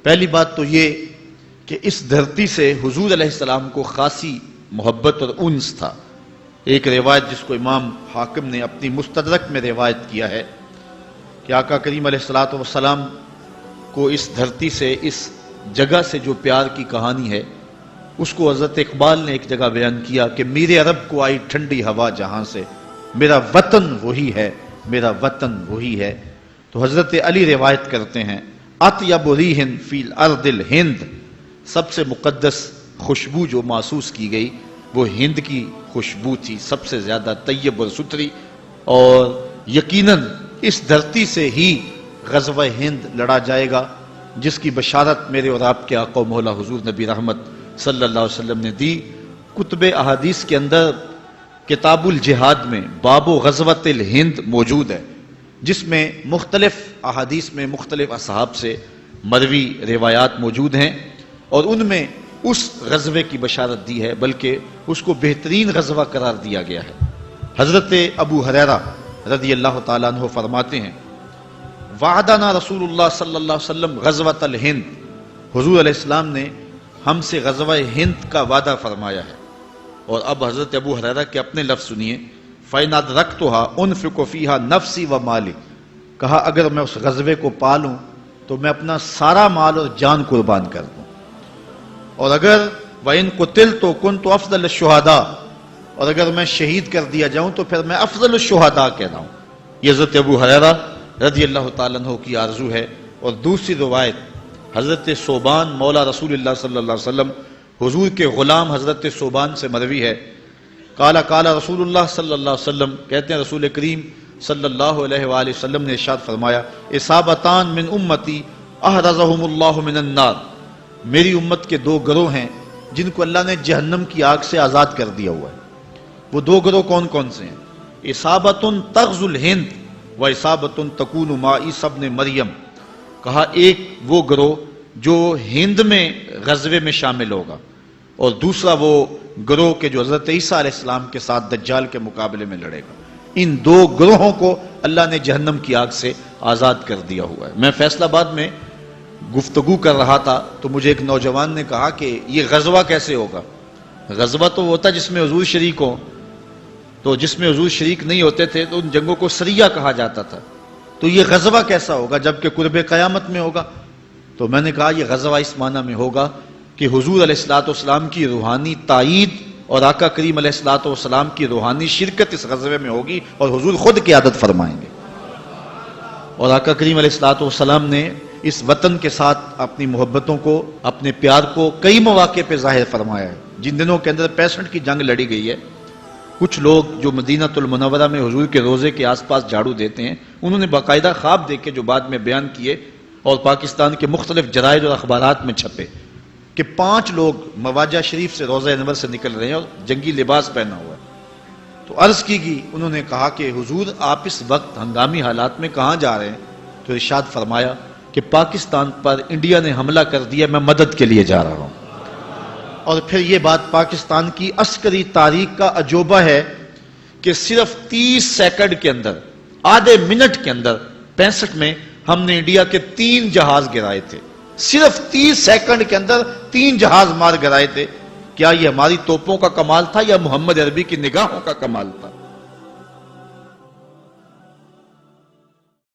پہلی بات تو یہ کہ اس دھرتی سے حضور علیہ السلام کو خاصی محبت اور انس تھا۔ ایک روایت جس کو امام حاکم نے اپنی مستدرک میں روایت کیا ہے کہ آقا کریم علیہ السلام کو اس دھرتی سے، اس جگہ سے جو پیار کی کہانی ہے، اس کو حضرت اقبال نے ایک جگہ بیان کیا کہ میرے عرب کو آئی ٹھنڈی ہوا جہاں سے، میرا وطن وہی ہے، میرا وطن وہی ہے۔ تو حضرت علی روایت کرتے ہیں اطیب ریح فی الارض الہند، سب سے مقدس خوشبو جو محسوس کی گئی وہ ہند کی خوشبو تھی، سب سے زیادہ طیب اور ستھری، اور یقیناً اس دھرتی سے ہی غزوہ ہند لڑا جائے گا، جس کی بشارت میرے اور آپ کے آقا و مولا حضور نبی رحمت صلی اللہ علیہ وسلم نے دی۔ کتب احادیث کے اندر کتاب الجہاد میں باب غزوۃ الہند موجود ہے، جس میں مختلف احادیث میں مختلف اصحاب سے مروی روایات موجود ہیں، اور ان میں اس غزوے کی بشارت دی ہے، بلکہ اس کو بہترین غزوہ قرار دیا گیا ہے۔ حضرت ابو ہریرہ رضی اللہ تعالیٰ عنہ فرماتے ہیں وعدنا رسول اللہ صلی اللہ علیہ وسلم غزوۃ الہند، حضور علیہ السلام نے ہم سے غزوہ ہند کا وعدہ فرمایا ہے۔ اور اب حضرت ابو ہریرہ کے اپنے لفظ سنیے، فَإِنْ أَدْرَكْتُهَا أُنْفِقُ فِيهَا نَفْسِي وَمَالِي، کہا اگر میں اس غزوے کو پالوں تو میں اپنا سارا مال اور جان قربان کر دوں، اور اگر وَإِنْ قُتِلْتُ كُنْتُ أَفْضَلَ الشُّهَدَاء، اور اگر میں شہید کر دیا جاؤں تو پھر میں افضل الشہداء کہتا ہوں۔ یہ حضرت ابو ہریرہ رضی اللہ تعالیٰ عنہ کی آرزو ہے۔ اور دوسری روایت حضرت ثوبان مولا رسول اللہ صلی اللہ علیہ وسلم، حضور کے غلام حضرت ثوبان سے مروی ہے، قال رسول اللہ صلی اللہ علیہ وسلم، کہتے ہیں رسول کریم صلی اللہ علیہ وآلہ وسلم نے ارشاد فرمایا اصابتان من امتی احرزہم اللہ من النار، میری امت کے دو گروہ ہیں جن کو اللہ نے جہنم کی آگ سے آزاد کر دیا ہوا ہے۔ وہ دو گروہ کون کون سے ہیں؟ اصابت تغزو الہند و اصابت تکون مع عیسی ابن مریم، کہا ایک وہ گروہ جو ہند میں غزوے میں شامل ہوگا، اور دوسرا وہ گروہ کے جو حضرت عیسیٰ علیہ السلام کے ساتھ دجال کے مقابلے میں لڑے گا۔ ان دو گروہوں کو اللہ نے جہنم کی آگ سے آزاد کر دیا ہوا ہے۔ میں فیصل آباد میں گفتگو کر رہا تھا تو مجھے ایک نوجوان نے کہا کہ یہ غزوہ کیسے ہوگا؟ غزوہ تو ہوتا جس میں حضور شریک ہوں، تو جس میں حضور شریک نہیں ہوتے تھے تو ان جنگوں کو سریہ کہا جاتا تھا، تو یہ غزوہ کیسا ہوگا جبکہ قرب قیامت میں ہوگا؟ تو میں نے کہا یہ غزوہ اس معنی میں ہوگا کہ حضور علیہ السلام کی روحانی تائید اور آقا کریم علیہ السلام کی روحانی شرکت اس غزوے میں ہوگی، اور حضور خود قیادت فرمائیں گے۔ اور آقا کریم علیہ السلام نے اس وطن کے ساتھ اپنی محبتوں کو، اپنے پیار کو کئی مواقع پہ ظاہر فرمایا ہے۔ جن دنوں کے اندر 65 کی جنگ لڑی گئی ہے، کچھ لوگ جو مدینہ المنورہ میں حضور کے روزے کے آس پاس جھاڑو دیتے ہیں، انہوں نے باقاعدہ خواب دیکھے جو بعد میں بیان کیے اور پاکستان کے مختلف جرائد اور اخبارات میں چھپے کہ 5 لوگ مواجہ شریف سے روضہ انور سے نکل رہے ہیں اور جنگی لباس پہنا ہوا ہے۔ تو عرض کی گئی، انہوں نے کہا کہ حضور آپ اس وقت ہنگامی حالات میں کہاں جا رہے ہیں؟ تو ارشاد فرمایا کہ پاکستان پر انڈیا نے حملہ کر دیا، میں مدد کے لیے جا رہا ہوں۔ اور پھر یہ بات پاکستان کی عسکری تاریخ کا عجوبہ ہے کہ صرف 30 سیکنڈ کے اندر، آدھے منٹ کے اندر 65 میں ہم نے انڈیا کے 3 جہاز گرائے تھے۔ صرف 30 سیکنڈ کے اندر 3 جہاز مار گرائے تھے۔ کیا یہ ہماری توپوں کا کمال تھا یا محمد عربی کی نگاہوں کا کمال تھا؟